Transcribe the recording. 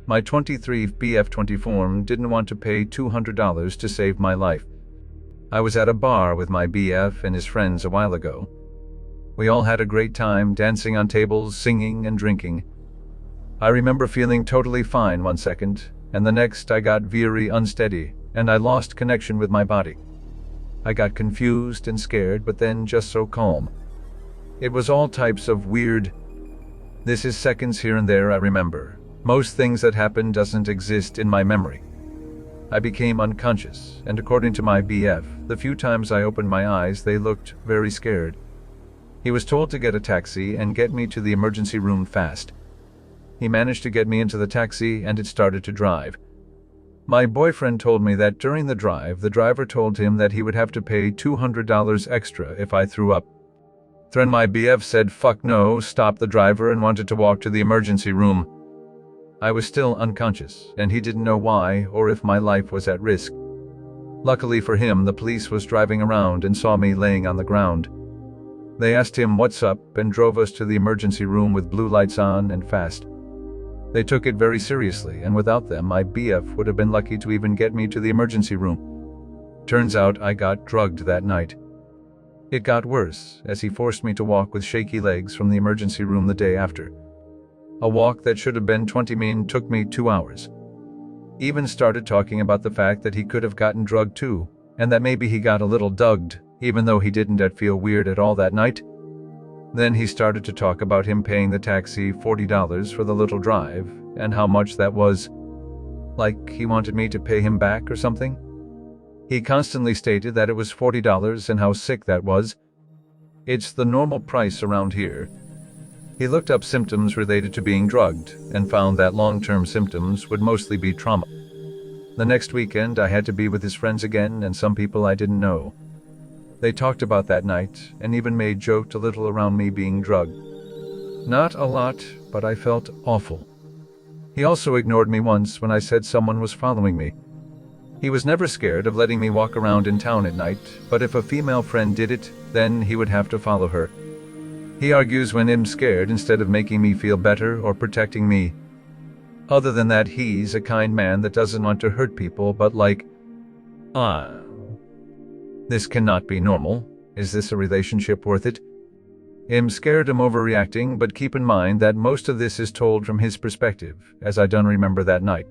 My 23 BF20 form didn't want to pay $200 to save my life. I was at a bar with my BF and his friends a while ago. We all had a great time dancing on tables, singing and drinking. I remember feeling totally fine one second, and the next I got very unsteady, and I lost connection with my body. I got confused and scared, but then just so calm. It was all types of weird. This is seconds here and there I remember. Most things that happened doesn't exist in my memory. I became unconscious, and according to my BF, the few times I opened my eyes, they looked very scared. He was told to get a taxi and get me to the emergency room fast. He managed to get me into the taxi and it started to drive. My boyfriend told me that during the drive, the driver told him that he would have to pay $200 extra if I threw up. Then my BF said fuck no, stopped the driver and wanted to walk to the emergency room. I was still unconscious, and he didn't know why or if my life was at risk. Luckily for him, the police was driving around and saw me laying on the ground. They asked him what's up and drove us to the emergency room with blue lights on and fast. They took it very seriously, and without them, my BF would have been lucky to even get me to the emergency room. Turns out I got drugged that night. It got worse, as he forced me to walk with shaky legs from the emergency room the day after. A walk that should have been 20 minutes took me 2 hours. Even started talking about the fact that he could have gotten drugged too, and that maybe he got a little dugged, even though he didn't feel weird at all that night. Then he started to talk about him paying the taxi $40 for the little drive, and how much that was. Like he wanted me to pay him back or something. He constantly stated that it was $40 and how sick that was. It's the normal price around here. He looked up symptoms related to being drugged and found that long-term symptoms would mostly be trauma. The next weekend I had to be with his friends again and some people I didn't know. They talked about that night and even made joked a little around me being drugged. Not a lot, but I felt awful. He also ignored me once when I said someone was following me. He was never scared of letting me walk around in town at night, but if a female friend did it, then he would have to follow her. He argues when I'm scared instead of making me feel better or protecting me. Other than that, he's a kind man that doesn't want to hurt people, but this cannot be normal. Is this a relationship worth it? I'm scared I'm overreacting, but keep in mind that most of this is told from his perspective, as I don't remember that night.